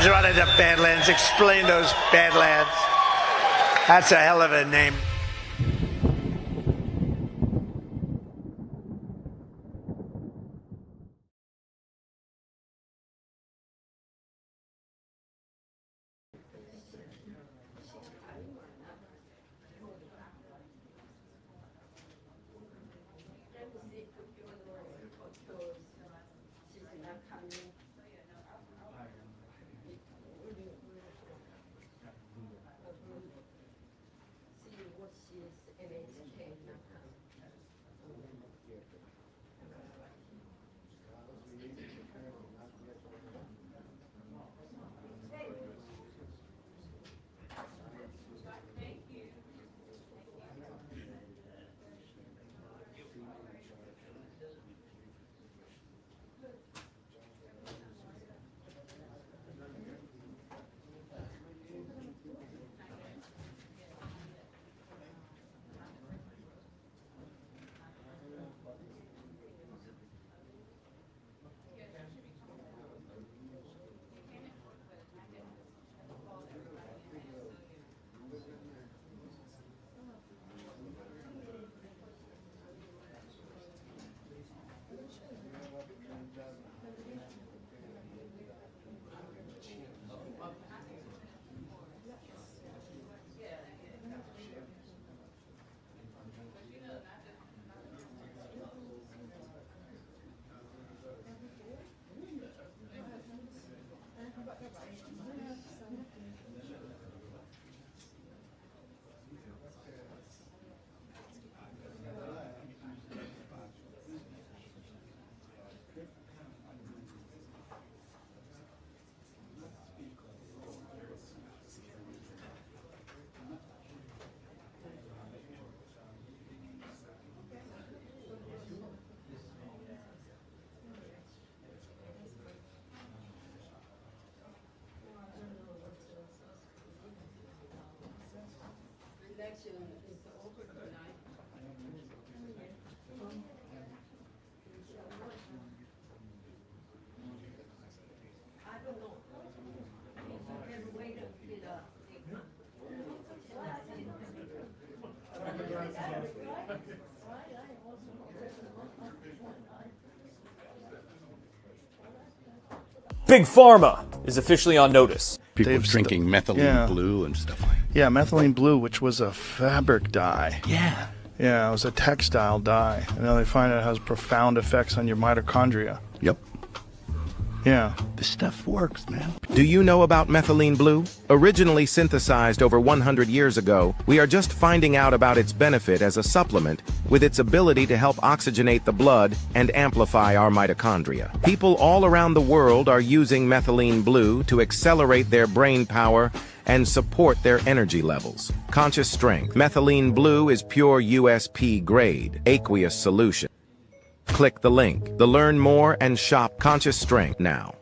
Badlands, running to Badlands. Explain those Badlands. That's a hell of a name. Big Pharma is officially on notice. People drinking methylene blue and stuff like that. Yeah, methylene blue, which was a fabric dye. Yeah. Yeah, it was a textile dye. And now they find it has profound effects on your mitochondria. Yep. Yeah. This stuff works, man. Do you know about methylene blue? Originally synthesized over 100 years ago, we are just finding out about its benefit as a supplement with its ability to help oxygenate the blood and amplify our mitochondria. People all around the world are using methylene blue to accelerate their brain power and support their energy levels. Conscious Strength. Methylene blue is pure USP grade, aqueous solution. Click the link to learn more and shop Conscious Strength now.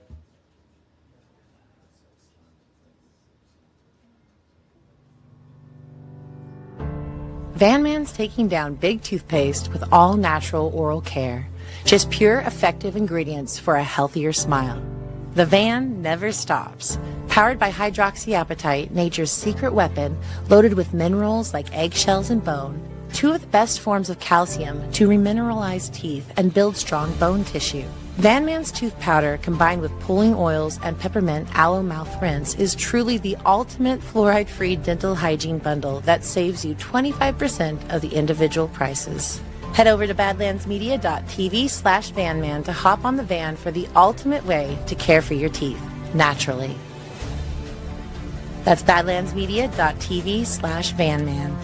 Van Man's taking down big toothpaste with all natural oral care. Just pure, effective ingredients for a healthier smile. The Van never stops. Powered by hydroxyapatite, nature's secret weapon, loaded with minerals like eggshells and bone, two of the best forms of calcium to remineralize teeth and build strong bone tissue. Van Man's tooth powder combined with pulling oils and peppermint aloe mouth rinse is truly the ultimate fluoride-free dental hygiene bundle that saves you 25% of the individual prices. Head over to badlandsmedia.tv/vanman to hop on the van for the ultimate way to care for your teeth, naturally. That's badlandsmedia.tv/vanman.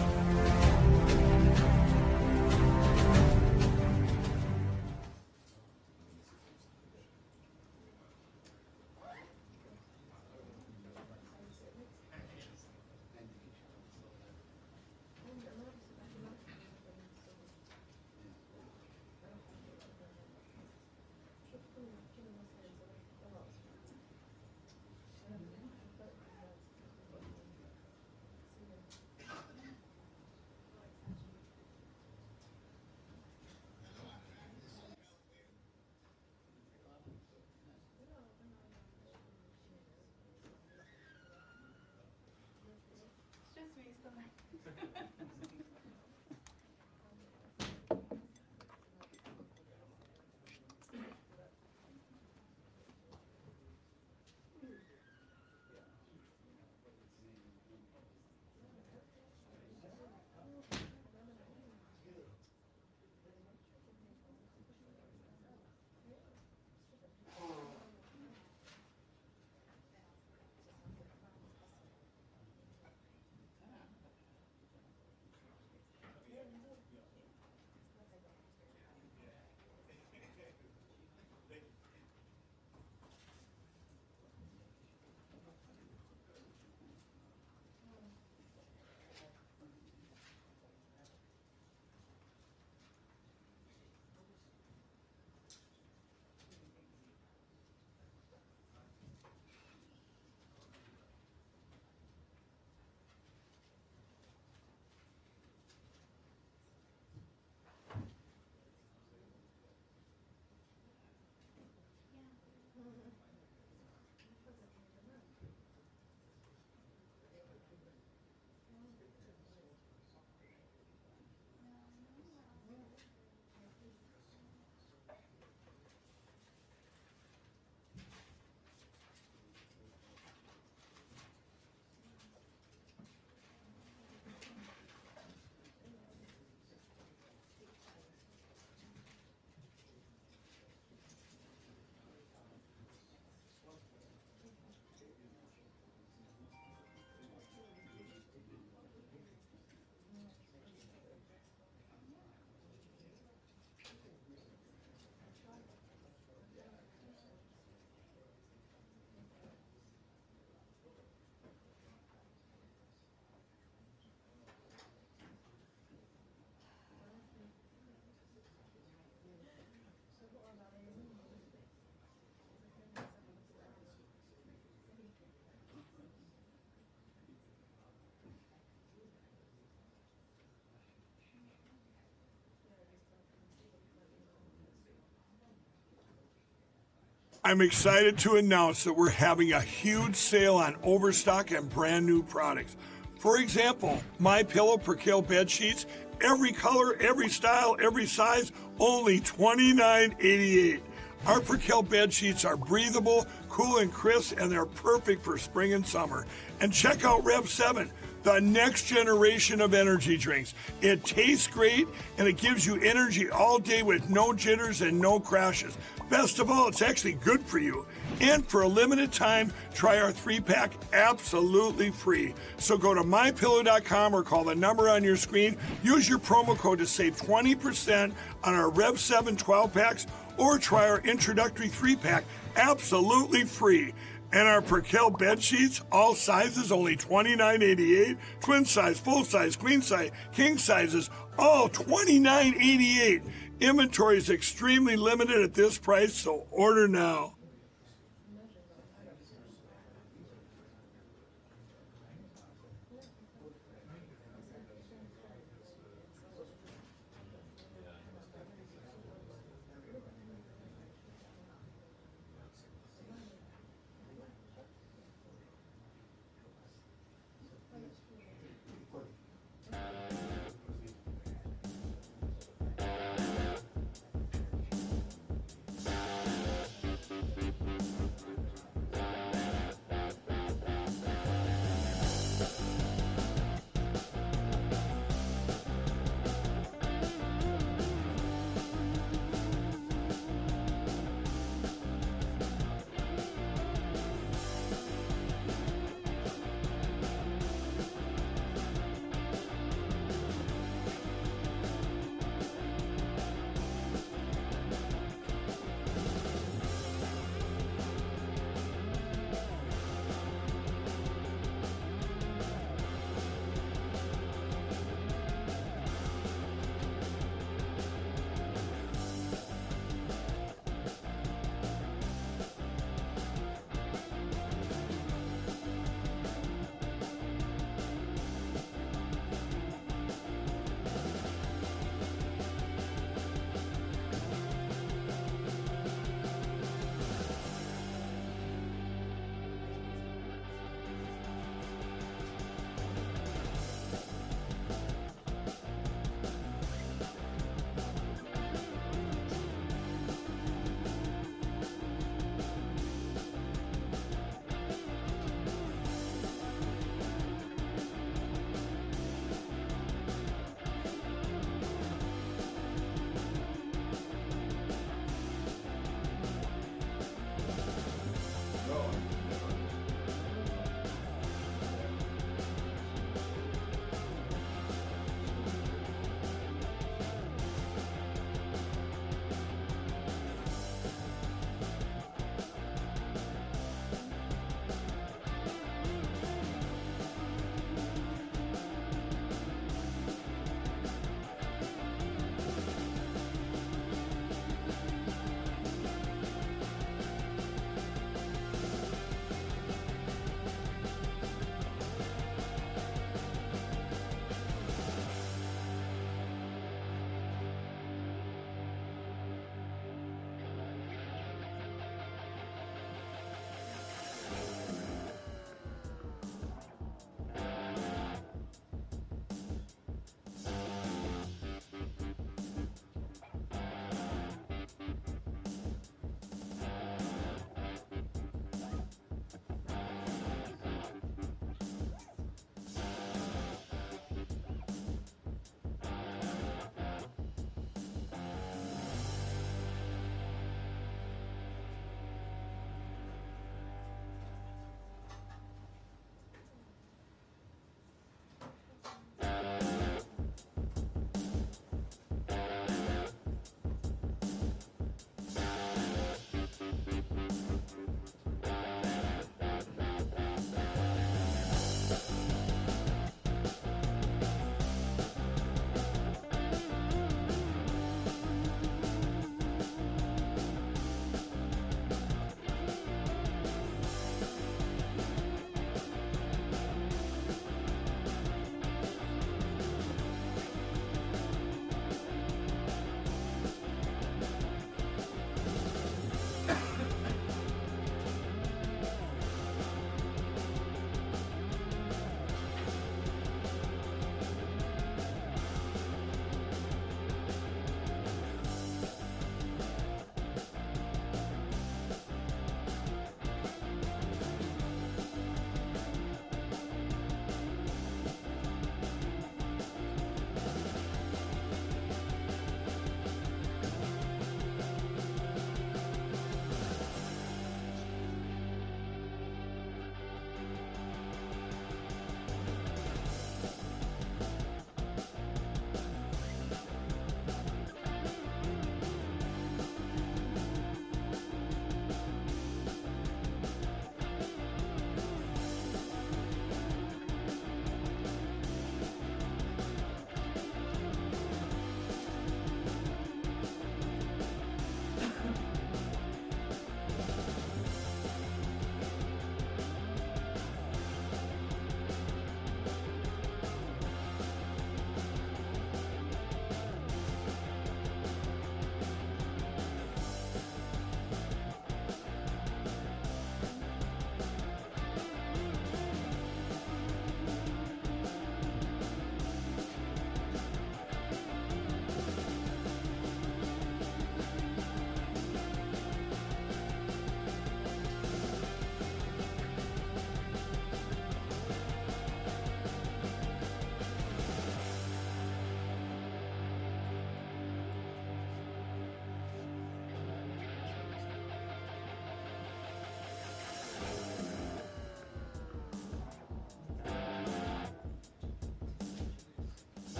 I'm excited to announce that we're having a huge sale on overstock and brand new products. For example, My Pillow Percale bed sheets, every color, every style, every size, only $29.88. Our Percale bed sheets are breathable, cool and crisp, and they're perfect for spring and summer. And check out Rev 7, the next generation of energy drinks. It tastes great and it gives you energy all day with no jitters and no crashes. Best of all, it's actually good for you. And for a limited time, try our 3-pack absolutely free. So go to mypillow.com or call the number on your screen. Use your promo code to save 20% on our Rev 7 12-packs or try our introductory 3-pack absolutely free. And our Percale bed sheets, all sizes, only $29.88. Twin size, full size, queen size, king sizes, all $29.88. Inventory is extremely limited at this price, so order now.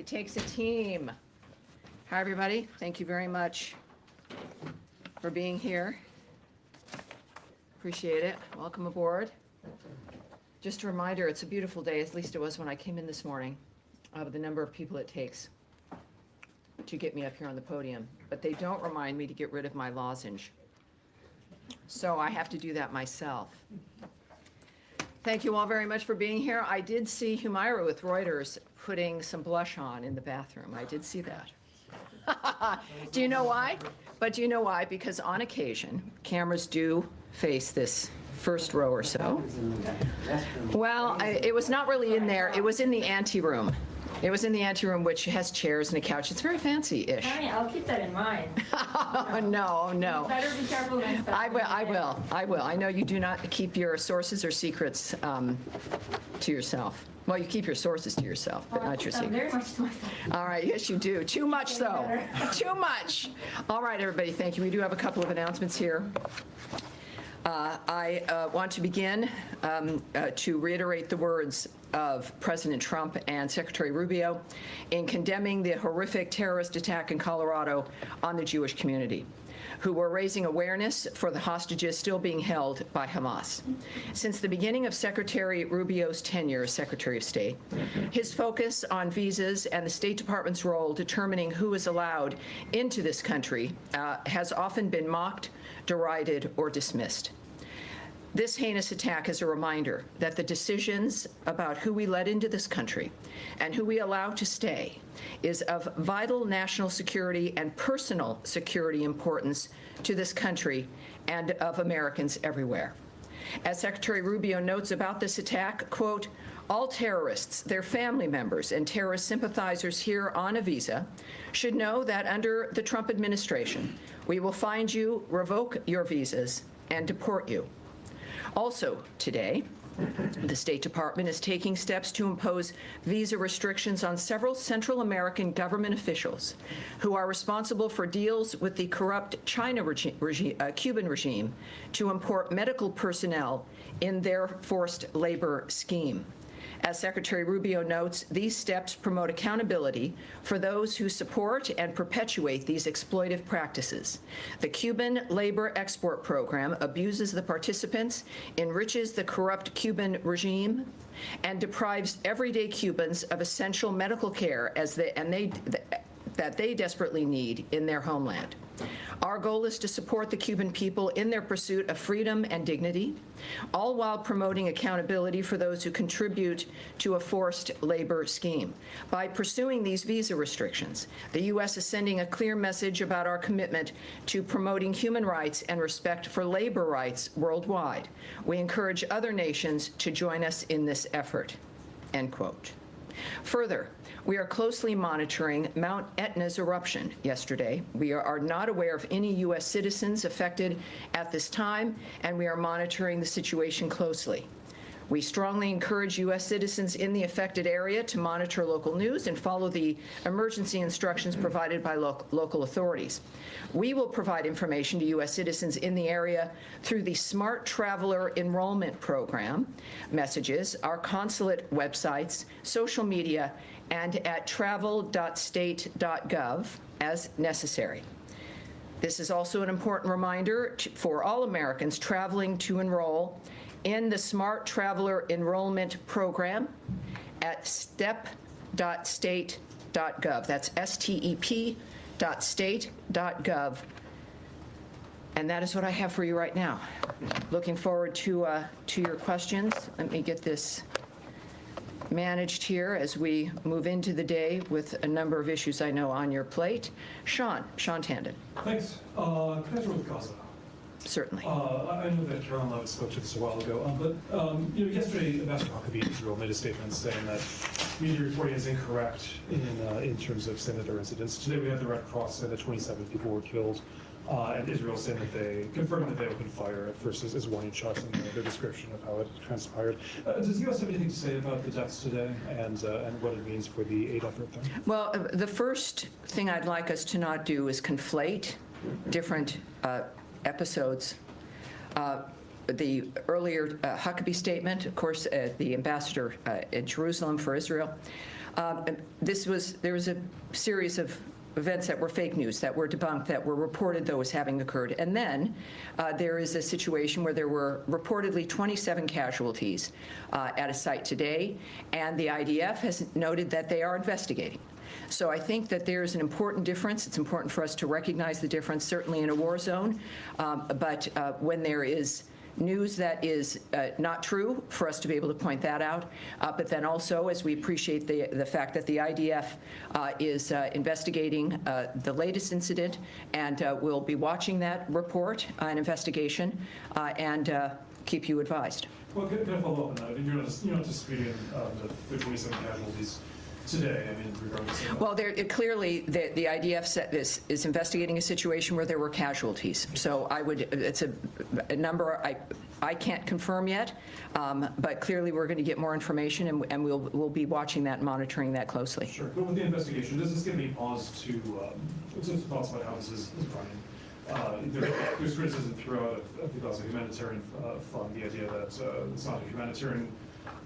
takes a team. Hi, everybody. Thank you very much for being here. Appreciate it. Welcome aboard. Just a reminder, it's a beautiful day, at least it was when I came in this morning, of the number of people it takes to get me up here on the podium. But they don't remind me to get rid of my lozenge. So I have to do that myself. Thank you all very much for being here. I did see Humaira with Reuters putting some blush on in the bathroom. I did see that. Do you know why? But do you know why? Because on occasion, cameras do face this first row or so. Well, it was not really in there. It was in the anteroom. It was in the anteroom, which has chairs and a couch. It's very fancy-ish. I'll keep that in mind. No. You better be careful next time. I will. I know you do not keep your sources or secrets to yourself. Well, you keep your sources to yourself, but not your secrets. Very much to myself. All right, yes, you do. Too much, though. Too much. All right, everybody, thank you. We do have a couple of announcements here. I want to begin to reiterate the words of President Trump and Secretary Rubio in condemning the horrific terrorist attack in Colorado on the Jewish community, who were raising awareness for the hostages still being held by Hamas. Since the beginning of Secretary Rubio's tenure as Secretary of State, his focus on visas and the State Department's role determining who is allowed into this country has often been mocked, derided, or dismissed. This heinous attack is a reminder that the decisions about who we let into this country and who we allow to stay is of vital national security and personal security importance to this country and of Americans everywhere. As Secretary Rubio notes about this attack, quote, all terrorists, their family members, and terrorist sympathizers here on a visa should know that under the Trump administration, we will find you, revoke your visas, and deport you. Also today, the State Department is taking steps to impose visa restrictions on several Central American government officials who are responsible for deals with the corrupt Cuban regime to import medical personnel in their forced labor scheme. As Secretary Rubio notes, these steps promote accountability for those who support and perpetuate these exploitive practices. The Cuban labor export program abuses the participants, enriches the corrupt Cuban regime, and deprives everyday Cubans of essential medical care that they desperately need in their homeland. Our goal is to support the Cuban people in their pursuit of freedom and dignity, all while promoting accountability for those who contribute to a forced labor scheme. By pursuing these visa restrictions, the U.S. is sending a clear message about our commitment to promoting human rights and respect for labor rights worldwide. We encourage other nations to join us in this effort, end quote. Further, we are closely monitoring Mount Etna's eruption yesterday. We are not aware of any U.S. citizens affected at this time, and we are monitoring the situation closely. We strongly encourage U.S. citizens in the affected area to monitor local news and follow the emergency instructions provided by local authorities. We will provide information to U.S. citizens in the area through the Smart Traveler Enrollment Program messages, our consulate websites, social media, and at travel.state.gov as necessary. This is also an important reminder for all Americans traveling to enroll in the Smart Traveler Enrollment Program at step.state.gov. That's step.state.gov. And that is what I have for you right now. Looking forward to your questions. Let me get this managed here as we move into the day with a number of issues I know on your plate. Sean Tandon. Thanks. Can I start with Gaza? Certainly. I know that Caroline Levitt spoke to this a while ago, but yesterday Ambassador Huckabee in Israel made a statement saying that media reporting is incorrect in terms of saying that there are incidents. Today we have the Red Cross saying that 27 people were killed, and Israel saying that they confirmed that they opened fire at first as warning shots in their description of how it transpired. Does the U.S. have anything to say about the deaths today and what it means for the aid effort there? Well, the first thing I'd like us to not do is conflate different episodes. The earlier Huckabee statement, of course, the ambassador in Jerusalem for Israel, There was a series of events that were fake news, that were debunked, that were reported, though, as having occurred. And then there is a situation where there were reportedly 27 casualties at a site today, and the IDF has noted that they are investigating. So I think that there's an important difference. It's important for us to recognize the difference, certainly in a war zone, but when there is news that is not true, for us to be able to point that out. But then also, as we appreciate the fact that the IDF is investigating the latest incident, and we'll be watching that report and investigation and keep you advised. Well, can I follow up on that? I mean, you're not disputing the 27 casualties today, I mean, regardless of that. Well, clearly, the IDF is investigating a situation where there were casualties. So it's a number I can't confirm yet, but clearly we're going to get more information, and we'll be watching that and monitoring that closely. Sure, but with the investigation, does this give me pause to thoughts about how this is running? There's criticism throughout of the Gaza Humanitarian Fund, the idea that it's not a humanitarian,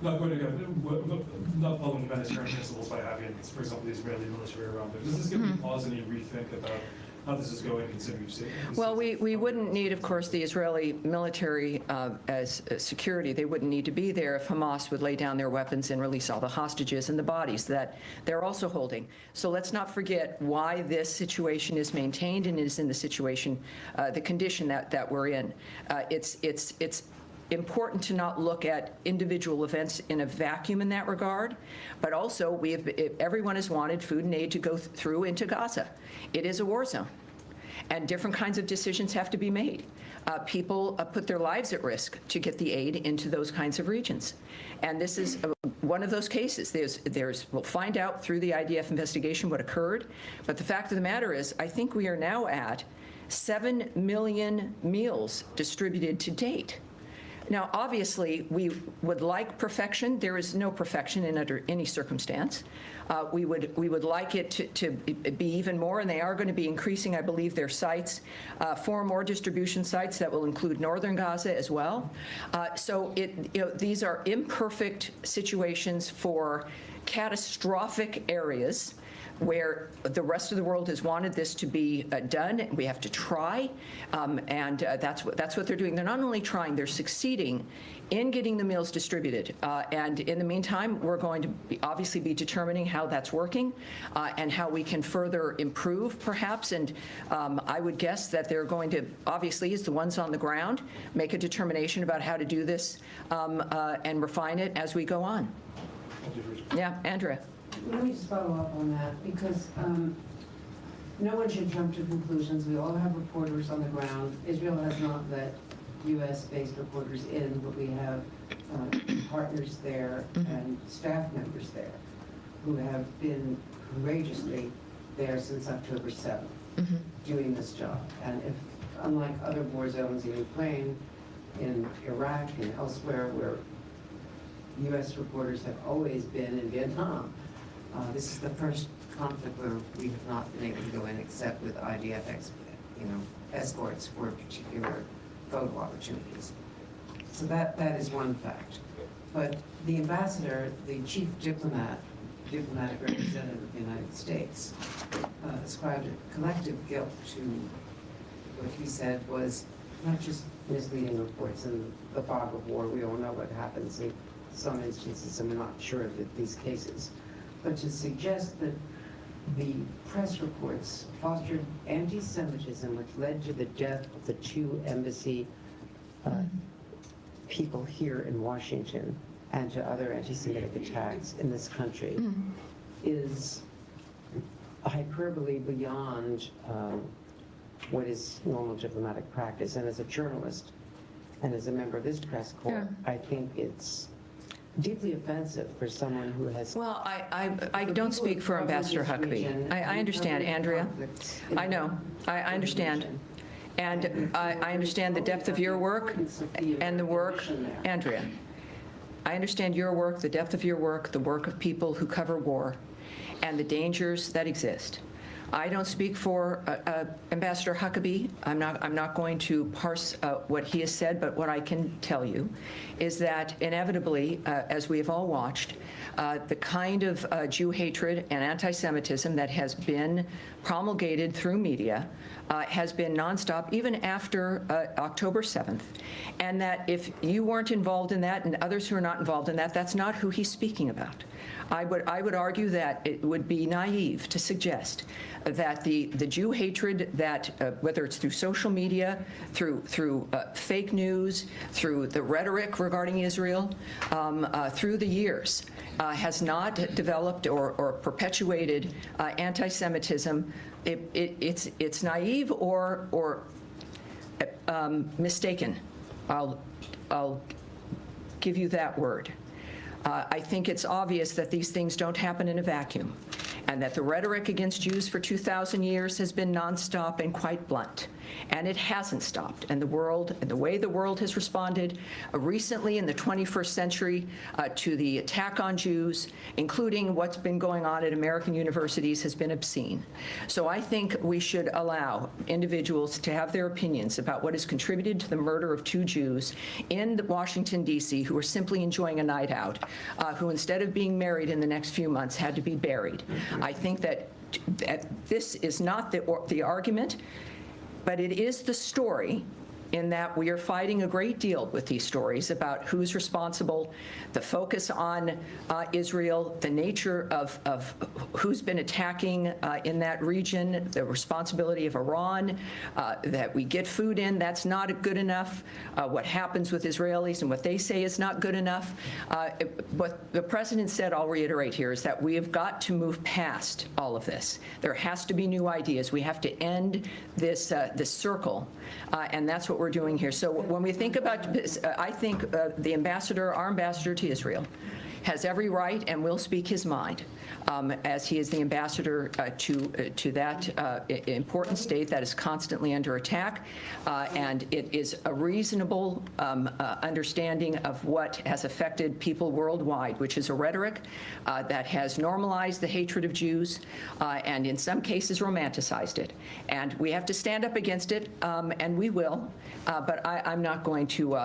not following humanitarian principles by having, for example, the Israeli military around there. Does this give me pause and you rethink about how this is going, considering you've seen? Well, we wouldn't need, of course, the Israeli military as security. They wouldn't need to be there if Hamas would lay down their weapons and release all the hostages and the bodies that they're also holding. So let's not forget why this situation is maintained and is in the situation, the condition that we're in. It's important to not look at individual events in a vacuum in that regard, but also everyone has wanted food and aid to go through into Gaza. It is a war zone, and different kinds of decisions have to be made. People put their lives at risk to get the aid into those kinds of regions, and this is one of those cases. We'll find out through the IDF investigation what occurred, but the fact of the matter is, I think we are now at 7 million meals distributed to date. Now, obviously, we would like perfection. There is no perfection under any circumstance. We would like it to be even more, and they are going to be increasing, I believe, their sites, 4 more distribution sites that will include northern Gaza as well. So these are imperfect situations for catastrophic areas where the rest of the world has wanted this to be done. We have to try, and that's what they're doing. They're not only trying, they're succeeding in getting the meals distributed. And in the meantime, we're going to obviously be determining how that's working and how we can further improve, perhaps. And I would guess that they're going to, obviously, as the ones on the ground, make a determination about how to do this and refine it as we go on. Yeah, Andrea. Let me just follow up on that, because no one should jump to conclusions. We all have reporters on the ground. Israel has not let U.S.-based reporters in, but we have partners there and staff members there who have been courageously there since October 7th, doing this job. And if, unlike other war zones in Ukraine, in Iraq, and elsewhere, where U.S. reporters have always been in Vietnam, this is the first conflict where we have not been able to go in except with IDF escorts for particular photo opportunities. So that is one fact. But the ambassador, the chief diplomatic representative of the United States, ascribed a collective guilt to what he said was not just misleading reports in the fog of war. We all know what happens in some instances, and we're not sure of these cases. But to suggest that the press reports fostered anti-Semitism, which led to the death of the 2 embassy people here in Washington and to other anti-Semitic attacks in this country, is hyperbole beyond what is normal diplomatic practice. And as a journalist and as a member of this press corps, I think it's deeply offensive for someone who has... Well, I don't speak for Ambassador Huckabee. I understand, Andrea. I know. I understand. And I understand the depth of your work and the work, Andrea. I understand your work, the depth of your work, the work of people who cover war, and the dangers that exist. I don't speak for Ambassador Huckabee. I'm not going to parse what he has said, but what I can tell you is that inevitably, as we have all watched, the kind of Jew hatred and anti-Semitism that has been promulgated through media has been nonstop, even after October 7th, and that if you weren't involved in that and others who are not involved in that, that's not who he's speaking about. I would argue that it would be naive to suggest that the Jew hatred that, whether it's through social media, through fake news, through the rhetoric regarding Israel, through the years, has not developed or perpetuated anti-Semitism. It's naive or mistaken. I'll give you that word. I think it's obvious that these things don't happen in a vacuum, and that the rhetoric against Jews for 2,000 years has been nonstop and quite blunt. And it hasn't stopped. And the way the world has responded recently in the 21st century to the attack on Jews, including what's been going on at American universities, has been obscene. So I think we should allow individuals to have their opinions about what has contributed to the murder of 2 Jews in Washington, D.C., who were simply enjoying a night out, who instead of being married in the next few months had to be buried. I think that this is not the argument, but it is the story, in that we are fighting a great deal with these stories about who's responsible, the focus on Israel, the nature of who's been attacking in that region, the responsibility of Iran, that we get food in, that's not good enough. What happens with Israelis and what they say is not good enough. What the president said, I'll reiterate here, is that we have got to move past all of this. There has to be new ideas. We have to end this circle, and that's what we're doing here. So when we think about this, I think the ambassador, our ambassador to Israel, has every right and will speak his mind, as he is the ambassador to that important state that is constantly under attack, and it is a reasonable understanding of what has affected people worldwide, which is a rhetoric that has normalized the hatred of Jews and in some cases romanticized it. And we have to stand up against it, and we will, but I'm not going to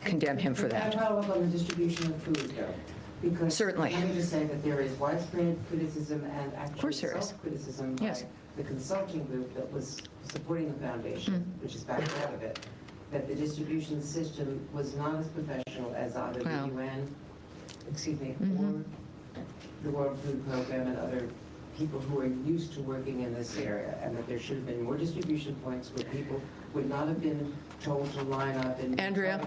condemn him for that. Can I follow up on the distribution of food, though? Because certainly. Let me just say that there is widespread criticism and actually self-criticism by the consulting group that was supporting the foundation, which is backed out of it, that the distribution system was not as professional as either the UN, or the World Food Program and other people who are used to working in this area, and that there should have been more distribution points where people would not have been told to line up. And Andrea,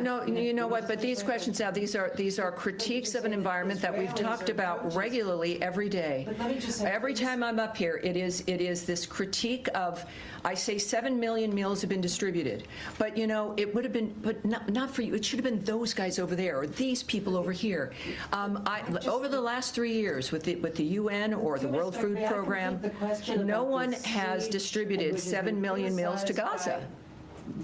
no, you know what? But these questions now, these are critiques of an environment that we've talked about regularly every day. But let me just say, every time I'm up here, it is this critique of, I say 7 million meals have been distributed, but you know, it would have been, but not for you. It should have been those guys over there or these people over here. Over the last 3 years with the UN or the World Food Program, no one has distributed 7 million meals to Gaza.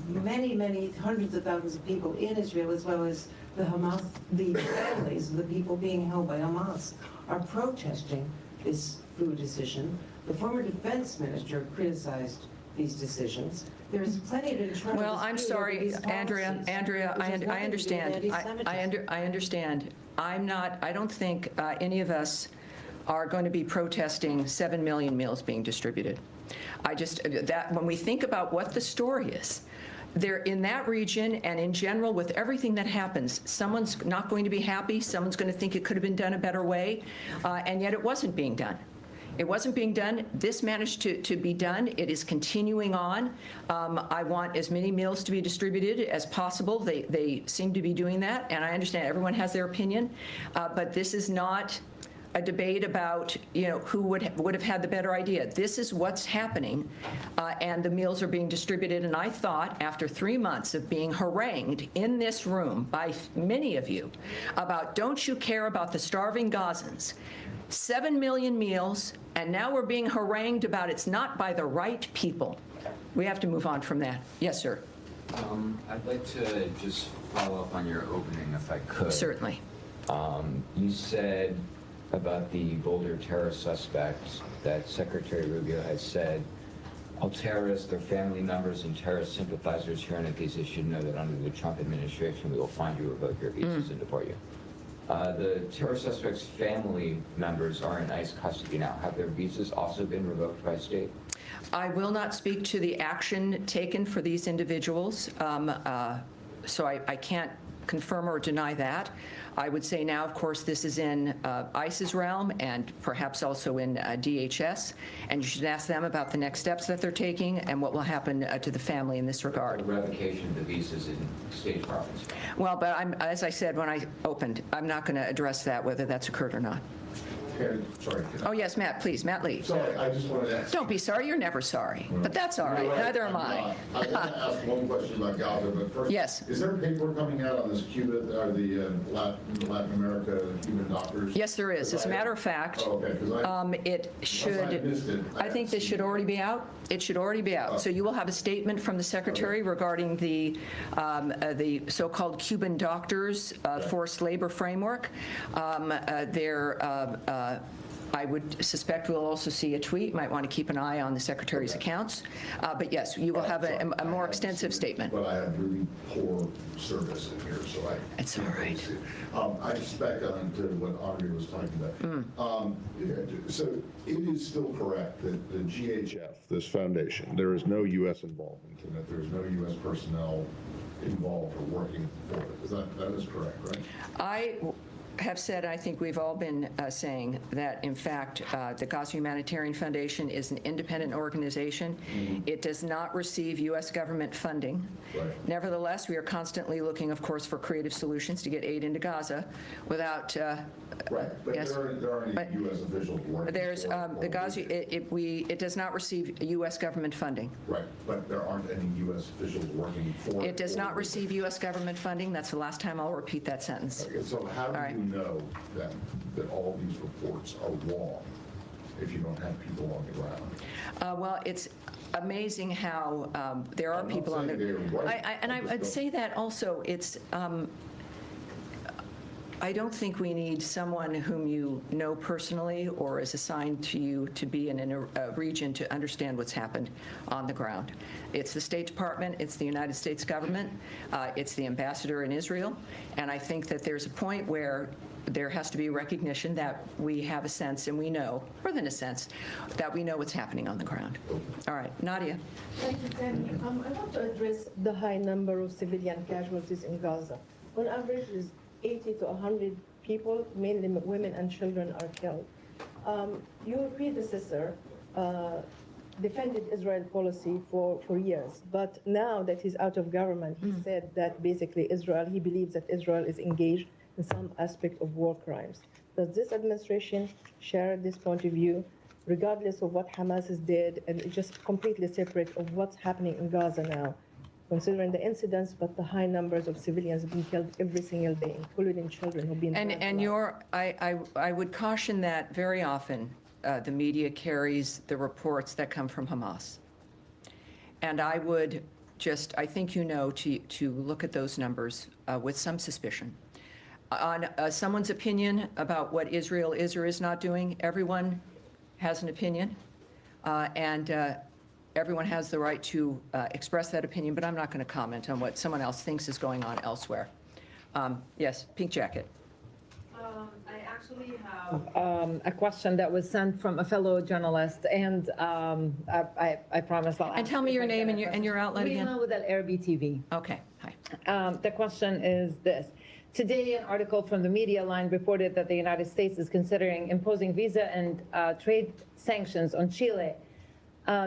Many hundreds of thousands of people in Israel, as well as the Hamas, the families of the people being held by Hamas, are protesting this food decision. The former defense minister criticized these decisions. There is plenty to try. Well, I'm sorry, Andrea, I understand. I understand. I don't think any of us are going to be protesting 7 million meals being distributed. When we think about what the story is, there in that region and in general with everything that happens, someone's not going to be happy, someone's going to think it could have been done a better way, and yet it wasn't being done. It wasn't being done. This managed to be done. It is continuing on. I want as many meals to be distributed as possible. They seem to be doing that, and I understand everyone has their opinion, but this is not a debate about, you know, who would have had the better idea. This is what's happening, and the meals are being distributed. And I thought, after 3 months of being harangued in this room by many of you about, don't you care about the starving Gazans? 7 million meals, and now we're being harangued about it's not by the right people. We have to move on from that. Yes, sir. I'd like to just follow up on your opening, if I could. Certainly. You said about the Boulder terrorist suspects that Secretary Rubio has said, all terrorists, their family members, and terrorist sympathizers here in Ibiza should know that under the Trump administration, we will find you, revoke your visas, and deport you. The terrorist suspects' family members are in ICE custody now. Have their visas also been revoked by state? I will not speak to the action taken for these individuals, so I can't confirm or deny that. I would say now, of course, this is in ICE's realm and perhaps also in DHS, and you should ask them about the next steps that they're taking and what will happen to the family in this regard. The revocation of the visas in state departments. Well, but as I said when I opened, I'm not going to address that, whether that's occurred or not. Sorry. Oh, yes, Matt, please. Matt Lee. Sorry, I just wanted to ask. Don't be sorry. You're never sorry. But that's all right. Neither am I. I want to ask one question about Gaza, but first, yes. Is there paper coming out on this Cuba, or the Latin America Cuban doctors? Yes, there is. As a matter of fact, it should, I think this should already be out. It should already be out. So you will have a statement from the Secretary regarding the so-called Cuban doctors forced labor framework. I would suspect we'll also see a tweet. Might want to keep an eye on the Secretary's accounts. But yes, you will have a more extensive statement. But I have really poor service in here, so I... It's all right. I just back on to what Andre was talking about. So it is still correct that the GHF, this foundation, there is no U.S. involvement in it. There is no U.S. personnel involved or working for it. That is correct, right? I have said, I think we've all been saying that, in fact, the Gaza Humanitarian Foundation is an independent organization. It does not receive U.S. government funding. Right. Nevertheless, we are constantly looking, of course, for creative solutions to get aid into Gaza without... right, but yes. there aren't any U.S. officials working. There's the Gaza, it does not receive U.S. government funding. Right, but there aren't any U.S. officials working for it. It does not receive U.S. government funding. That's the last time I'll repeat that sentence. Okay, so how do you know that all these reports are wrong if you don't have people on the ground? Well, it's amazing how there are people on the ground. And I'd say that also it's... I don't think we need someone whom you know personally or is assigned to you to be in a region to understand what's happened on the ground. It's the State Department, it's the United States government, it's the ambassador in Israel, and I think that there's a point where there has to be recognition that we have a sense, and we know, more than a sense, that we know what's happening on the ground. All right, Nadia. Thank you, Tammy. I want to address the high number of civilian casualties in Gaza. On average, 80 to 100 people, mainly women and children, are killed. Your predecessor defended Israel policy for years, but now that he's out of government, he said that basically he believes that Israel is engaged in some aspect of war crimes. Does this administration share this point of view, regardless of what Hamas has did, and it's just completely separate of what's happening in Gaza now? Considering the incidents, but the high numbers of civilians being killed every single day, including children who've been. I would caution that very often the media carries the reports that come from Hamas, and I would I think to look at those numbers with some suspicion. On someone's opinion about what Israel is or is not doing, everyone has an opinion, and. Everyone has the right to express that opinion, but I'm not going to comment on what someone else thinks is going on elsewhere. Yes, pink jacket. I actually have a question that was sent from a fellow journalist, and I promise I'll. And tell me your name and your outlet again. Rima with Al-Arabi TV. Okay, hi. The question is this. Today, an article from the media line reported that the United States is considering imposing visa and trade sanctions on Chile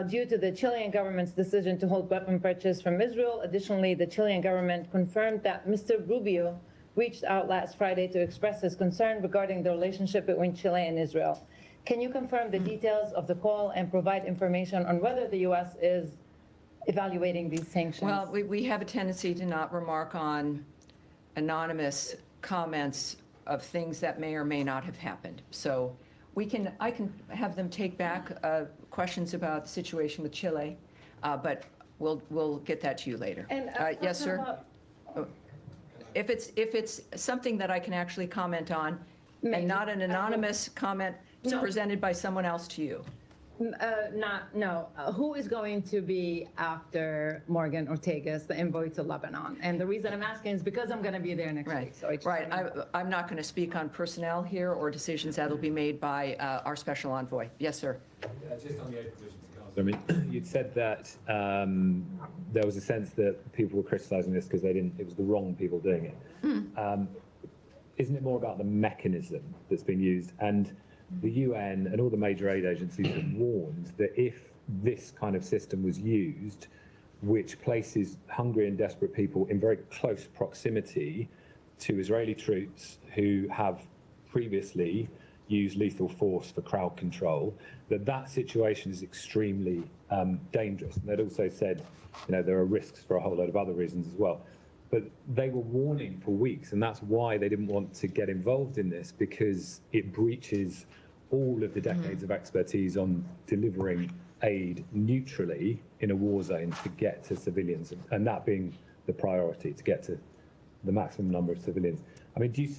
due to the Chilean government's decision to hold weapon purchase from Israel. Additionally, the Chilean government confirmed that Mr. Rubio reached out last Friday to express his concern regarding the relationship between Chile and Israel. Can you confirm the details of the call and provide information on whether the U.S. is evaluating these sanctions? Well, we have a tendency to not remark on anonymous comments of things that may or may not have happened. So I can have them take back questions about the situation with Chile, but we'll get that to you later. And yes, sir. If it's something that I can actually comment on, and not an anonymous comment No. presented by someone else to you. Who is going to be after Morgan Ortega's the envoy to Lebanon? And the reason I'm asking is because I'm going to be there next week. So I'm not going to speak on personnel here or decisions that will be made by our special envoy. Yes, sir. Just on the aid provision to Gaza, I mean, you'd said that there was a sense that people were criticising this because it was the wrong people doing it. Isn't it more about the mechanism that's been used? And the UN and all the major aid agencies have warned that if this kind of system was used, which places hungry and desperate people in very close proximity to Israeli troops who have previously used lethal force for crowd control, that situation is extremely dangerous. And they'd also said, there are risks for a whole load of other reasons as well. But they were warning for weeks, and that's why they didn't want to get involved in this, because it breaches all of the decades of expertise on delivering aid neutrally in a war zone to get to civilians, and that being the priority, to get to the maximum number of civilians. I mean, do you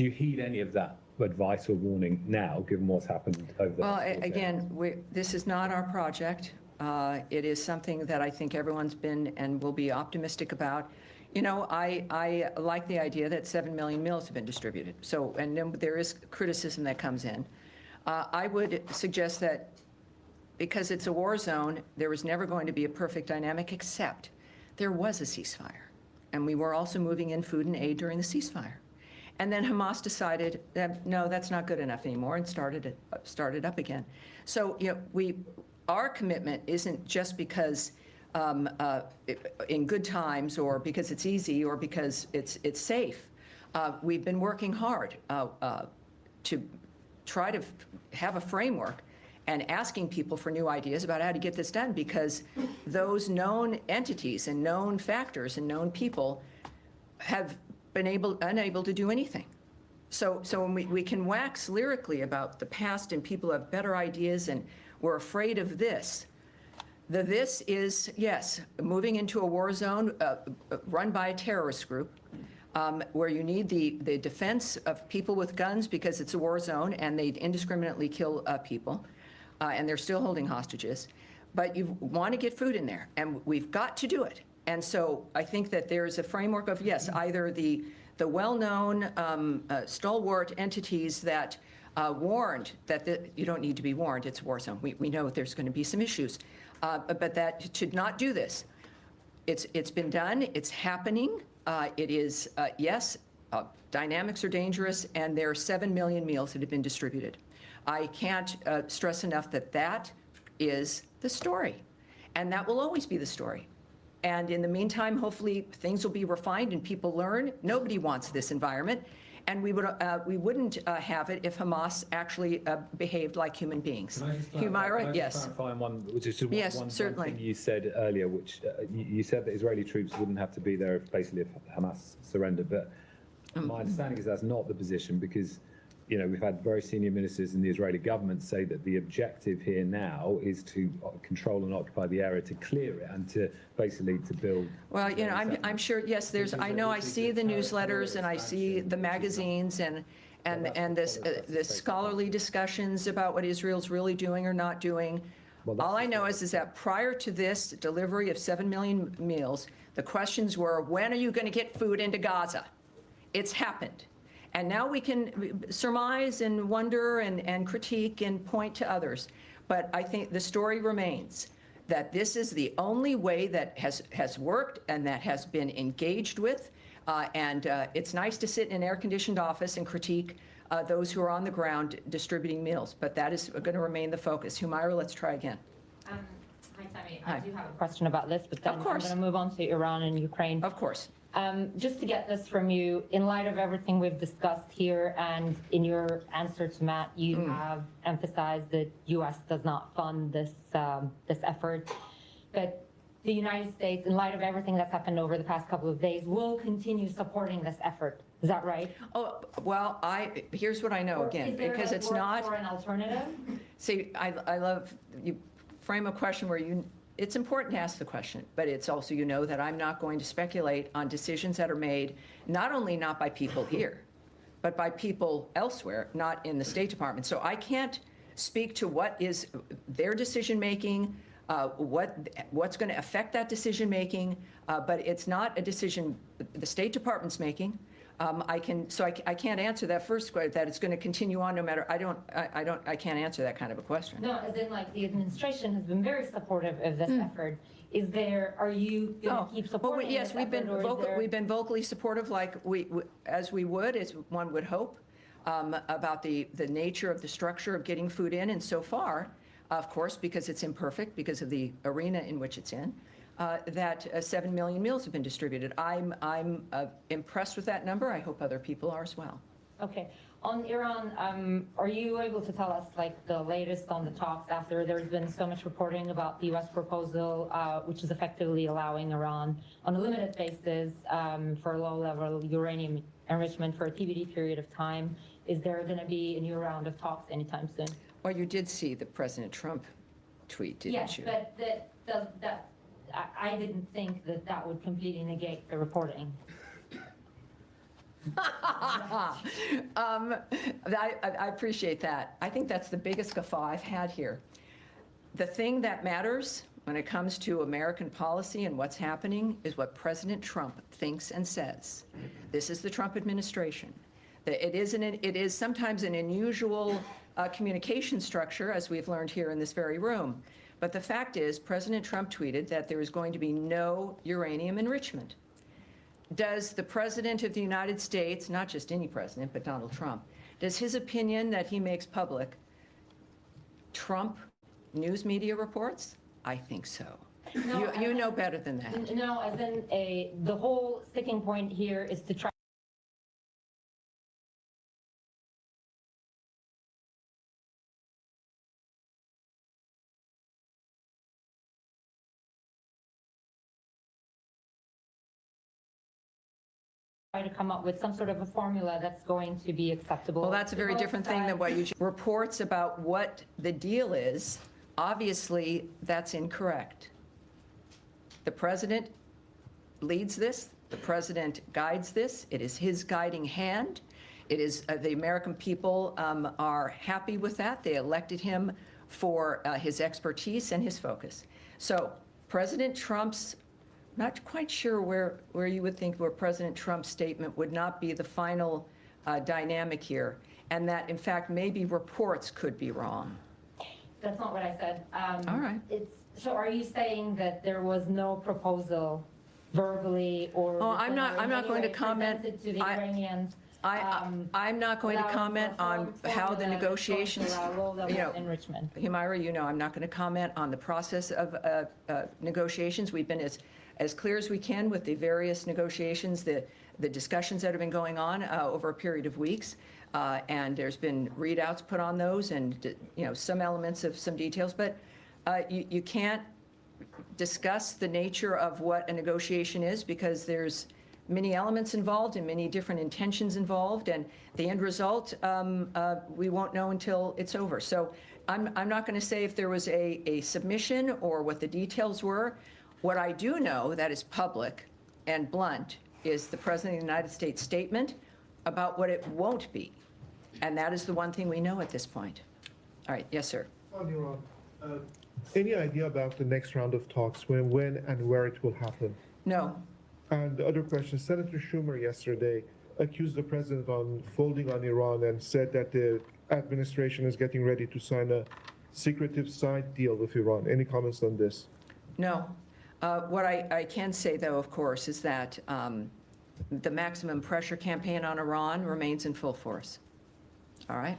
heed any of that advice or warning now, given what's happened over the last 4 days? Again, this is not our project. It is something that I think everyone's been and will be optimistic about. I like the idea that 7 million meals have been distributed. So, and then there is criticism that comes in. I would suggest that because it's a war zone, there was never going to be a perfect dynamic, except there was a ceasefire. And we were also moving in food and aid during the ceasefire. And then Hamas decided that, no, that's not good enough anymore, and started up again. So, our commitment isn't just because in good times or because it's easy or because it's safe. We've been working hard to try to have a framework and asking people for new ideas about how to get this done, because those known entities and known factors and known people have been unable to do anything. So when we can wax lyrically about the past and people have better ideas and we're afraid of this. This is, yes, moving into a war zone run by a terrorist group where you need the defense of people with guns because it's a war zone and they indiscriminately kill people and they're still holding hostages. But you want to get food in there, and we've got to do it. And so I think that there's a framework of, yes, either the well-known stalwart entities that warned that you don't need to be warned, it's a war zone. We know there's going to be some issues, but that should not do this. It's been done, it's happening. It is, yes, dynamics are dangerous, and there are 7 million meals that have been distributed. I can't stress enough that is the story, and that will always be the story. And in the meantime, hopefully things will be refined and people learn. Nobody wants this environment. And we wouldn't have it if Hamas actually behaved like human beings. Humaira, yes. Clarify on one, which is yes, one certainly. thing you said earlier, which you said that Israeli troops wouldn't have to be there if Hamas surrendered. But my understanding is that's not the position, because we've had very senior ministers in the Israeli government say that the objective here now is to control and occupy the area, to clear it, and to basically to build. Well, I'm sure. Yes, I see the newsletters and I see the magazines and this scholarly discussions about what Israel's really doing or not doing. All I know is that prior to this delivery of 7 million meals, the questions were, when are you going to get food into Gaza? It's happened. And now we can surmise and wonder and critique and point to others. But I think the story remains that this is the only way that has worked and that has been engaged with. It's nice to sit in an air-conditioned office and critique those who are on the ground distributing meals. But that is going to remain the focus. Humaira, let's try again. Hi, Tammy. I do have a question about this, but then I'm going to move on to Iran and Ukraine. Of course. Just to get this from you, in light of everything we've discussed here and in your answer to Matt, you have emphasized that U.S. does not fund this effort, but the United States, in light of everything that's happened over the past couple of days, will continue supporting this effort. Is that right? Oh, well, here's what I know, again, because it's not for an alternative. See, I love you frame a question where it's important to ask the question, but it's also, that I'm not going to speculate on decisions that are made, not only not by people here, but by people elsewhere, not in the State Department. So I can't speak to what is their decision-making, what's going to affect that decision-making, but it's not a decision the State Department's making. I can't answer that first question, that it's going to continue on no matter, I can't answer that kind of a question. No, as in like the administration has been very supportive of this effort. Are you going to keep supporting yes, this we've been vocally supportive, like as one would hope, about the nature of the structure of getting food in, and so far, of course, because it's imperfect, because of the arena in which it's in, that 7 million meals have been distributed. I'm impressed with that number. I hope other people are as well. Okay. On Iran, are you able to tell us like the latest on the talks after there's been so much reporting about the U.S. proposal, which is effectively allowing Iran on a limited basis for low-level uranium enrichment for a TBD period of time? Is there going to be a new round of talks anytime soon? Well, you did see the President Trump tweet, didn't you? Yes, but I didn't think that would completely negate the reporting. I appreciate that. I think that's the biggest guffaw I've had here. The thing that matters when it comes to American policy and what's happening is what President Trump thinks and says. This is the Trump administration. It is sometimes an unusual communication structure, as we've learned here in this very room. But the fact is, President Trump tweeted that there is going to be no uranium enrichment. Does the President of the United States, not just any president, but Donald Trump, does his opinion that he makes public trump news media reports? I think so. No, you know better than that. No, as in the whole sticking point here is to try to come up with some sort of a formula that's going to be acceptable. Well, that's a very different thing than what you reports about what the deal is. Obviously, that's incorrect. The president leads this. The president guides this. It is his guiding hand. It is the American people are happy with that. They elected him for his expertise and his focus. So President Trump's not quite sure where you would think where President Trump's statement would not be the final dynamic here, and that, in fact, maybe reports could be wrong. That's not what I said. All right. So are you saying that there was no proposal verbally or I'm not going to comment. To the Iranians? I'm not going to comment on how the negotiations, enrichment. Humaira, you know, I'm not going to comment on the process of negotiations. We've been as clear as we can with the various negotiations, the discussions that have been going on over a period of weeks, and there's been readouts put on those, and some elements of some details, but you can't discuss the nature of what a negotiation is because there's many elements involved and many different intentions involved, and the end result we won't know until it's over. So I'm not going to say if there was a submission or what the details were. What I do know that is public and blunt is the President of the United States statement about what it won't be, and that is the one thing we know at this point. All right, yes, sir. On Iran, any idea about the next round of talks, when and where it will happen? No. And the other question, Senator Schumer yesterday accused the president on folding on Iran and said that the administration is getting ready to sign a secretive side deal with Iran. Any comments on this? No. What I can say, though, of course, is that the maximum pressure campaign on Iran remains in full force. All right?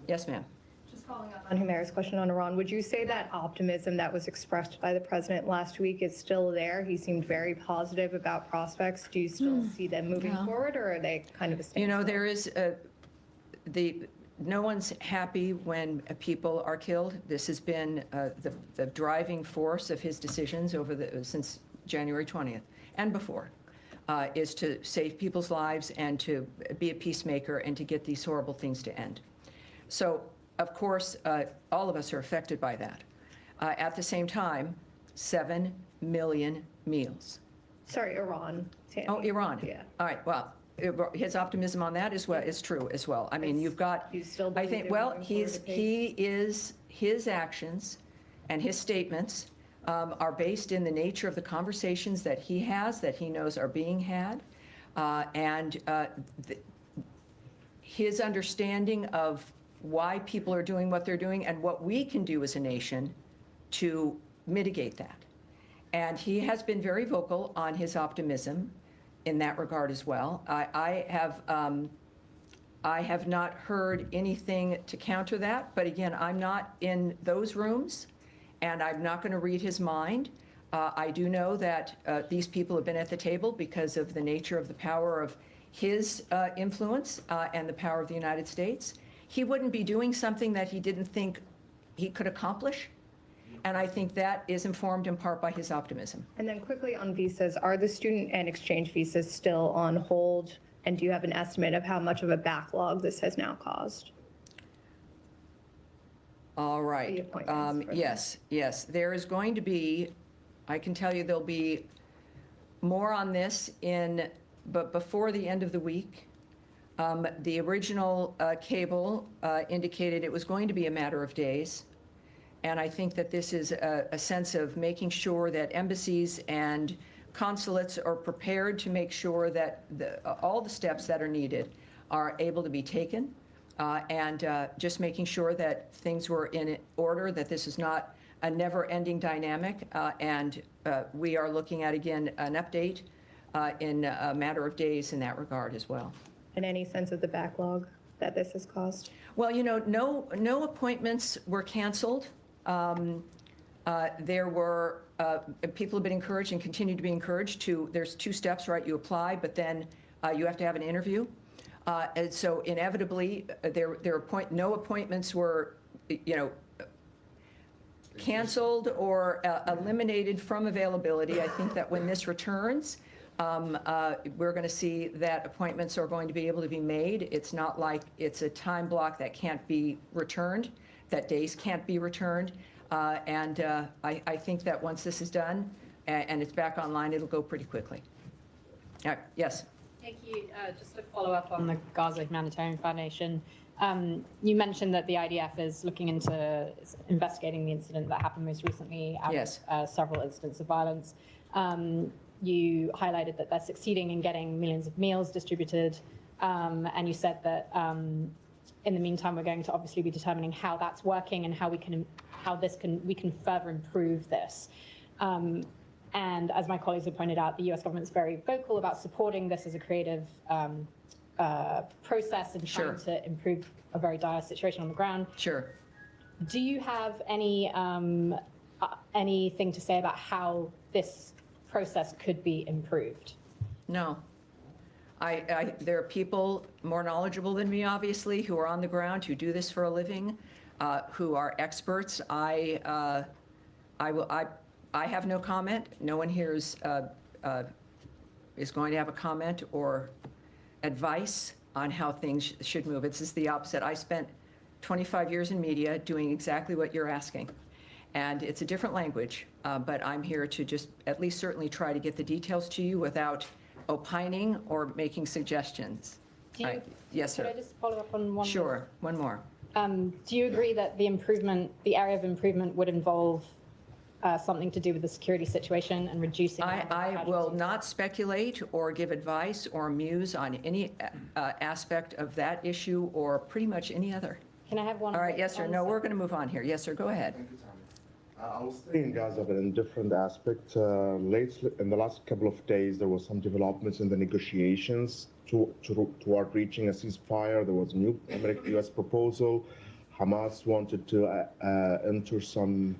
Yes, ma'am. Just following up on Humaira's question on Iran, would you say that optimism that was expressed by the president last week is still there? He seemed very positive about prospects. Do you still see them moving forward, or are they kind of a standstill? There is no one's happy when people are killed. This has been the driving force of his decisions since January 20th and before, is to save people's lives and to be a peacemaker and to get these horrible things to end. So, of course, all of us are affected by that. At the same time, 7 million meals. Sorry, Iran. Oh, Iran. Yeah. All right, well, His optimism on that is true as well. I mean, you've got, You still I believe think, they're well, moving forward at pace? he is, his actions and his statements are based in the nature of the conversations that he has, that he knows are being had, and his understanding of why people are doing what they're doing and what we can do as a nation to mitigate that. And he has been very vocal on his optimism in that regard as well. I have not heard anything to counter that, but again, I'm not in those rooms, and I'm not going to read his mind. I do know that these people have been at the table because of the nature of the power of his influence and the power of the United States. He wouldn't be doing something that he didn't think he could accomplish. And I think that is informed in part by his optimism. And then quickly on visas, are the student and exchange visas still on hold? And do you have an estimate of how much of a backlog this has now caused? All right. Yes. There is going to be, I can tell you there'll be more on this but before the end of the week. The original cable indicated it was going to be a matter of days. And I think that this is a sense of making sure that embassies and consulates are prepared to make sure that all the steps that are needed are able to be taken, and just making sure that things were in order, that this is not a never-ending dynamic, and we are looking at, again, an update in a matter of days in that regard as well. And any sense of the backlog that this has caused? Well, you know, no appointments were canceled. There were, people have been encouraged and continue to be encouraged there's two steps, right? You apply, but then you have to have an interview. And so inevitably, no appointments were, canceled or eliminated from availability. I think that when this returns, we're going to see that appointments are going to be able to be made. It's not like it's a time block that can't be returned, that days can't be returned. I think that once this is done and it's back online, it'll go pretty quickly. Yes? Thank you. Just to follow up on the Gaza Humanitarian Foundation, you mentioned that the IDF is looking into investigating the incident that happened most recently out of several incidents of violence. You highlighted that they're succeeding in getting millions of meals distributed, and you said that in the meantime, we're going to obviously be determining how that's working and how we can further improve this. And as my colleagues have pointed out, the U.S. government is very vocal about supporting this as a creative process and trying to improve a very dire situation on the ground. Sure. Do you have anything to say about how this process could be improved? No. There are people more knowledgeable than me, obviously, who are on the ground, who do this for a living, who are experts. I have no comment. No one here is going to have a comment or advice on how things should move. It's just the opposite. I spent 25 years in media doing exactly what you're asking. And it's a different language, but I'm here to just at least certainly try to get the details to you without opining or making suggestions. Yes, sir. Could I just follow up on one? Sure, one more. Do you agree that the area of improvement would involve something to do with the security situation and reducing? I will not speculate or give advice or muse on any aspect of that issue or pretty much any other. Can I have one? All right, yes, sir. No, we're going to move on here. Yes, sir, go ahead. I will stay in Gaza, but in a different aspect. Lately, in the last couple of days, there was some developments in the negotiations toward reaching a ceasefire. There was a new U.S. proposal. Hamas wanted to enter some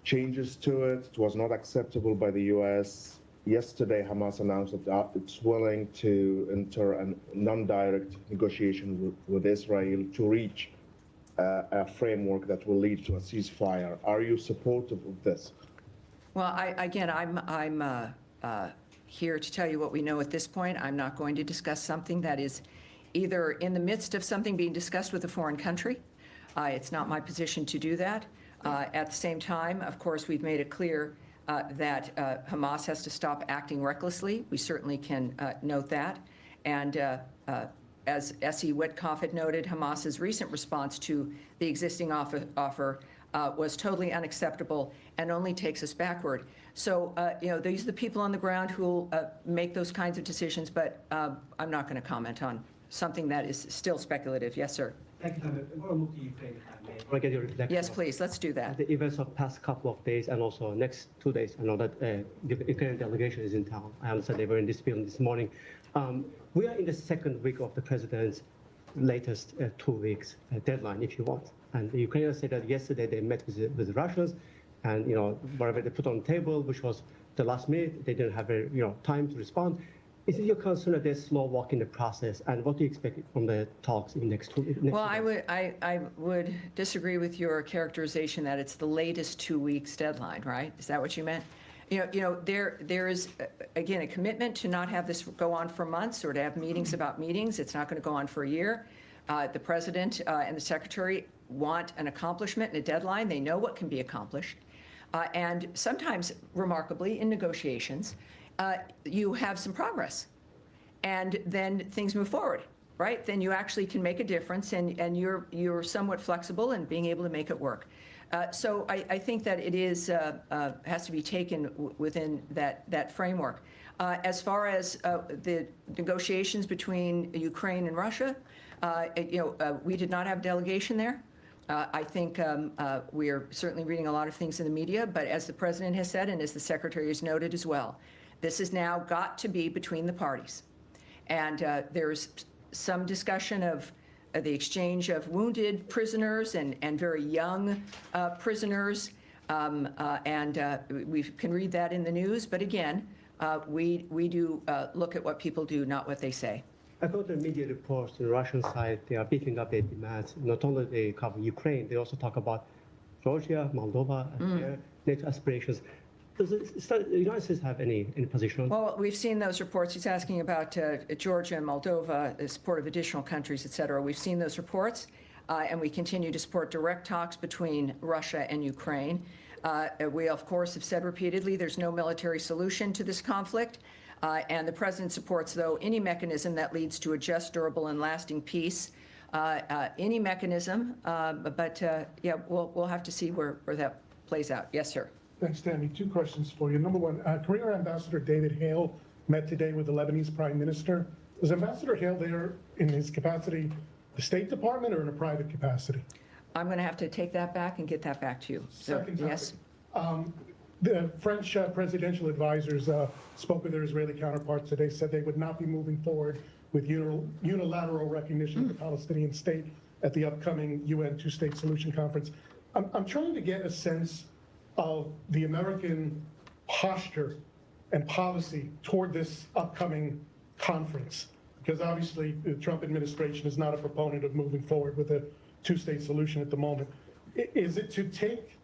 changes to it. It was not acceptable by the U.S. Yesterday, Hamas announced that it's willing to enter a non-direct negotiation with Israel to reach a framework that will lead to a ceasefire. Are you supportive of this? Well, I'm here to tell you what we know at this point. I'm not going to discuss something that is either in the midst of something being discussed with a foreign country. It's not my position to do that. At the same time, of course, we've made it clear that Hamas has to stop acting recklessly. We certainly can note that. And as S.E. Witkoff had noted, Hamas's recent response to the existing offer was totally unacceptable and only takes us backward. So, these are the people on the ground who will make those kinds of decisions, but I'm not going to comment on something that is still speculative. Yes, sir. Thank you, Tanya. I want to move to Ukraine, if I may. I want to get your reflection. Yes, please. Let's do that. The events of past couple of days and also next 2 days. I know that the Ukrainian delegation is in town. I understand they were in this building this morning. We are in the second week of the president's latest 2 weeks deadline, if you want. And the Ukrainians said that yesterday they met with the Russians, and whatever they put on the table, which was the last minute, they didn't have time to respond. Is it your concern that they're slow walking the process, and what do you expect from the talks in the next 2 weeks? Well, I would disagree with your characterization that it's the latest 2 weeks deadline, right? Is that what you meant? There is, again, a commitment to not have this go on for months or to have meetings about meetings. It's not going to go on for a year. The president and the secretary want an accomplishment and a deadline. They know what can be accomplished. And sometimes, remarkably, in negotiations, you have some progress. And then things move forward, right? Then you actually can make a difference, and you're somewhat flexible in being able to make it work. So I think that it is has to be taken within that framework. As far as the negotiations between Ukraine and Russia, we did not have a delegation there. I think we are certainly reading a lot of things in the media, but as the president has said, and as the secretary has noted as well, this has now got to be between the parties. And there's some discussion of the exchange of wounded prisoners and very young prisoners, and we can read that in the news. But again, we do look at what people do, not what they say. According to media reports, the Russian side, they are beefing up their demands. Not only they cover Ukraine, they also talk about Georgia, Moldova, and their NATO aspirations. Does the United States have any position on that? Well, we've seen those reports. He's asking about Georgia and Moldova, the support of additional countries, et cetera. We've seen those reports, and we continue to support direct talks between Russia and Ukraine. We, of course, have said repeatedly there's no military solution to this conflict, and the president supports, though, any mechanism that leads to a just, durable, and lasting peace. Any mechanism, but yeah, we'll have to see where that plays out. Yes, sir. Thanks, Tammy. 2 questions for you. Number one, Career Ambassador David Hale met today with the Lebanese Prime Minister. Was Ambassador Hale there in his capacity, the State Department, or in a private capacity? I'm going to have to take that back and get that back to you. Second topic. Yes. The French presidential advisors spoke with their Israeli counterparts today, said they would not be moving forward with unilateral recognition of the Palestinian state at the upcoming UN two-state solution conference. I'm trying to get a sense of the American posture and policy toward this upcoming conference, because obviously the Trump administration is not a proponent of moving forward with a two-state solution at the moment. Is it to take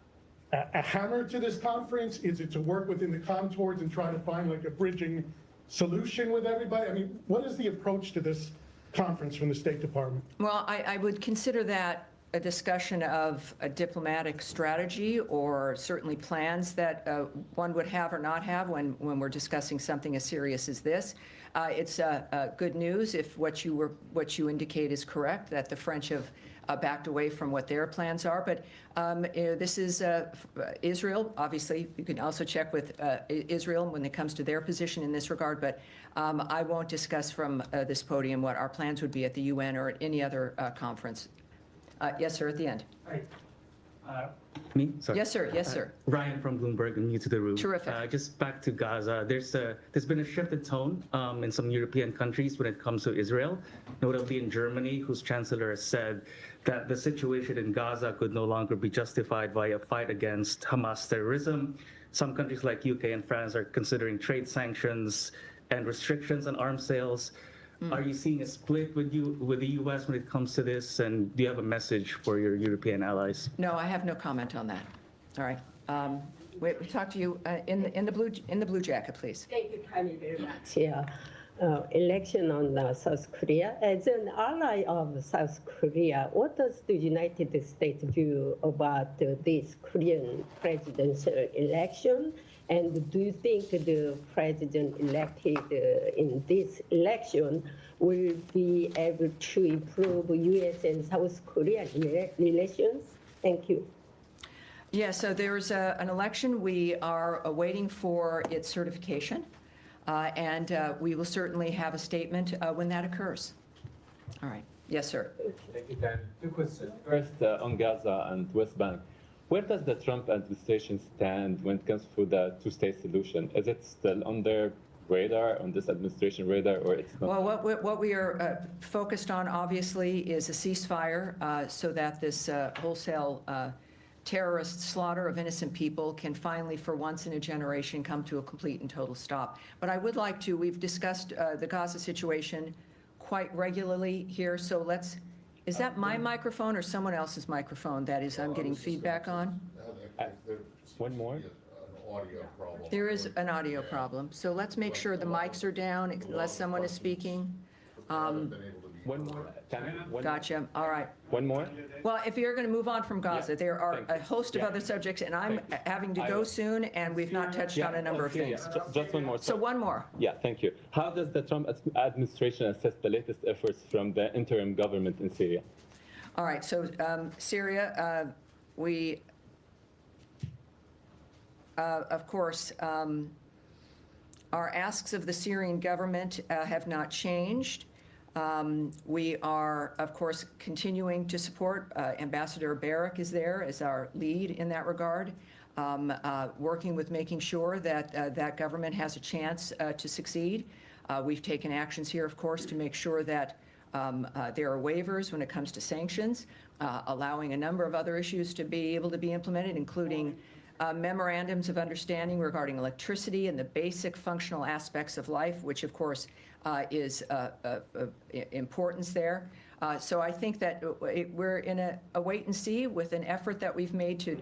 a hammer to this conference? Is it to work within the contours and try to find like a bridging solution with everybody? I mean, what is the approach to this conference from the State Department? Well, I would consider that a discussion of a diplomatic strategy, or certainly plans that one would have or not have when we're discussing something as serious as this. It's good news if what you indicate is correct, that the French have backed away from what their plans are. But this is Israel. Obviously, you can also check with Israel when it comes to their position in this regard. But I won't discuss from this podium what our plans would be at the UN or at any other conference. Yes, sir, at the end. Me? Sorry. Yes, sir. Yes, sir. Ryan from Bloomberg, and new to the room. Terrific. Just back to Gaza. There's been a shift in tone in some European countries when it comes to Israel, notably in Germany, whose chancellor has said that the situation in Gaza could no longer be justified by a fight against Hamas terrorism. Some countries like UK and France are considering trade sanctions and restrictions on arms sales. Are you seeing a split with the U.S. when it comes to this, and do you have a message for your European allies? No, I have no comment on that. All right. We talk to you in the blue jacket, please. Thank you, Tammy, very much. Yeah. Election on South Korea. As an ally of South Korea, what does the United States view about this Korean presidential election? And do you think the president elected in this election will be able to improve U.S. and South Korean relations? Thank you. Yeah, so there's an election. We are waiting for its certification, and we will certainly have a statement when that occurs. All right. Yes, sir. Thank you, Dan. Two questions. First, on Gaza and West Bank. Where does the Trump administration stand when it comes to the two-state solution? Is it still on their radar, on this administration radar, or it's not? Well, what we are focused on, obviously, is a ceasefire so that this wholesale terrorist slaughter of innocent people can finally, for once in a generation, come to a complete and total stop. But I would like to, we've discussed the Gaza situation quite regularly here, so let's, is that my microphone or someone else's microphone that is I'm getting feedback on? One more? There is an audio problem, so let's make sure the mics are down unless someone is speaking. One more. Gotcha. All right. One more? Well, if you're going to move on from Gaza, there are a host of other subjects, and I'm having to go soon, and we've not touched on a number of things. Just one more. So one more. Yeah, thank you. How does the Trump administration assess the latest efforts from the interim government in Syria? All right, so Syria, we, of course, our asks of the Syrian government have not changed. We are, of course, continuing to support. Ambassador Barak is there as our lead in that regard, working with making sure that that government has a chance to succeed. We've taken actions here, of course, to make sure that there are waivers when it comes to sanctions, allowing a number of other issues to be able to be implemented, including memorandums of understanding regarding electricity and the basic functional aspects of life, which, of course, is importance there. So I think that we're in a wait and see with an effort that we've made to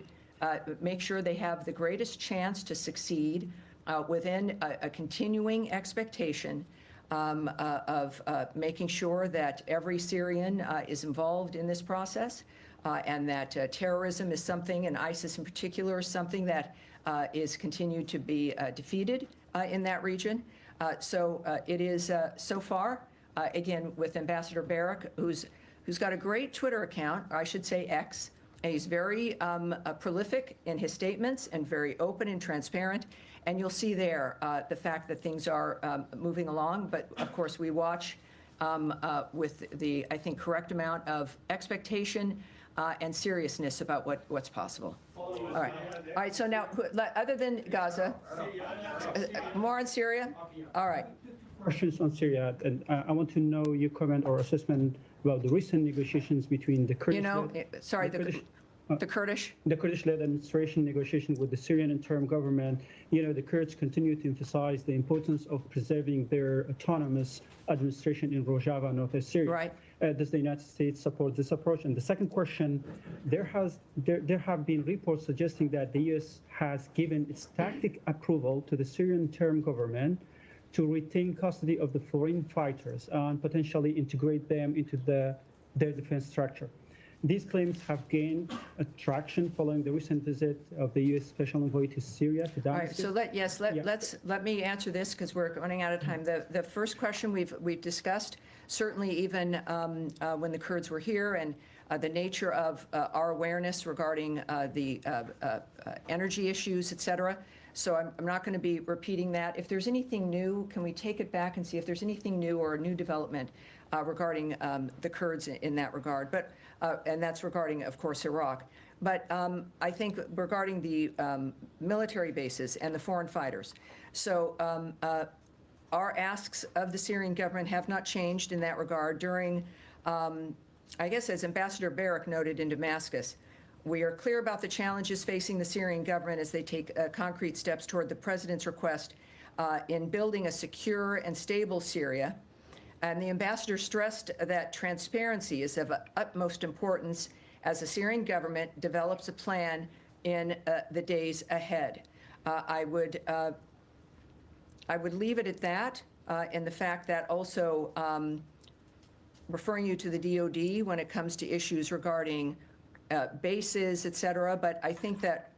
make sure they have the greatest chance to succeed within a continuing expectation of making sure that every Syrian is involved in this process, and that terrorism is something, and ISIS in particular, is something that is continued to be defeated in that region. So it is so far, again, with Ambassador Barak, who's got a great Twitter account, or I should say X. And he's very prolific in his statements and very open and transparent. And you'll see there the fact that things are moving along. But of course, we watch with the, I think, correct amount of expectation and seriousness about what's possible. All right, so now, other than Gaza, more on Syria? All right. Questions on Syria, and I want to know your comment or assessment about the recent negotiations between the Kurdish... The Kurdish? The Kurdish-led administration negotiation with the Syrian interim government. You know, the Kurds continue to emphasize the importance of preserving their autonomous administration in Rojava, northwest Syria. Right. Does the United States support this approach? And the second question, there have been reports suggesting that the U.S. has given its tacit approval to the Syrian interim government to retain custody of the foreign fighters and potentially integrate them into their defense structure. These claims have gained traction following the recent visit of the U.S. Special Envoy to Syria, to Damascus. All right, so let me answer this because we're running out of time. The first question we've discussed, certainly even when the Kurds were here, and the nature of our awareness regarding the energy issues, et cetera. So I'm not going to be repeating that. If there's anything new, can we take it back and see if there's anything new or a new development regarding the Kurds in that regard? But and that's regarding, of course, Iraq. But I think regarding the military bases and the foreign fighters. So our asks of the Syrian government have not changed in that regard. During, I guess, as Ambassador Barak noted in Damascus, we are clear about the challenges facing the Syrian government as they take concrete steps toward the president's request in building a secure and stable Syria. And the ambassador stressed that transparency is of utmost importance as the Syrian government develops a plan in the days ahead. I would leave it at that, and the fact that also referring you to the DOD when it comes to issues regarding bases, et cetera. But I think that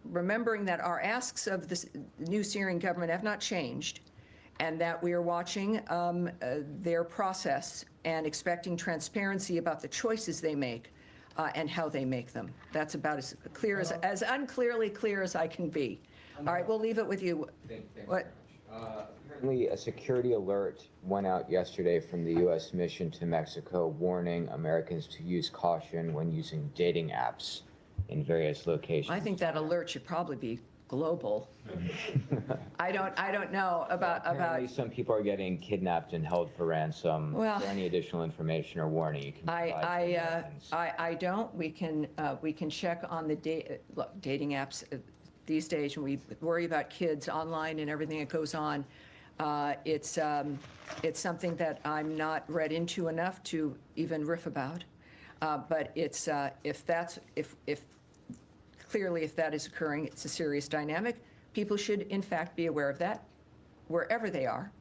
remembering that our asks of the new Syrian government have not changed, and that we are watching their process and expecting transparency about the choices they make and how they make them. That's about as clear as unclearly clear as I can be. All right, we'll leave it with you. What? Apparently, a security alert went out yesterday from the U.S. mission to Mexico, warning Americans to use caution when using dating apps in various locations. I think that alert should probably be global. I don't know about. Some people are getting kidnapped and held for ransom. Well, is there any additional information or warning you can provide? I don't. We can check on the dating apps these days, when we worry about kids online and everything that goes on. It's something that I'm not read into enough to even riff about. But it's if that is occurring, it's a serious dynamic. People should, in fact, be aware of that wherever they are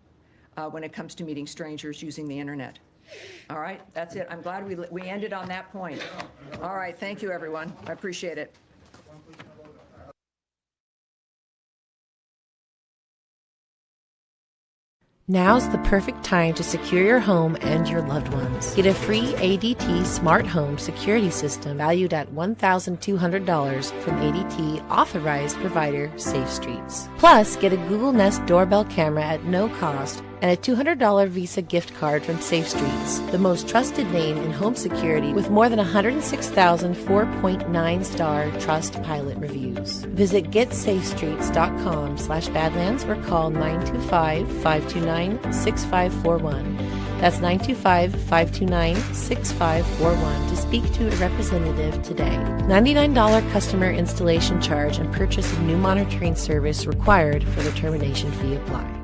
when it comes to meeting strangers using the internet. All right, that's it. I'm glad we ended on that point. All right, thank you, everyone. I appreciate it. Now's the perfect time to secure your home and your loved ones. Get a free ADT Smart Home Security System valued at $1,200 from ADT authorized provider Safe Streets. Plus, get a Google Nest doorbell camera at no cost and a $200 Visa gift card from Safe Streets, the most trusted name in home security with more than 106,000 4.9-star Trustpilot reviews. Visit getsafestreets.com/Badlands or call 925-529-6541. That's 925-529-6541 to speak to a representative today. $99 customer installation charge and purchase of new monitoring service required. For the termination fee apply.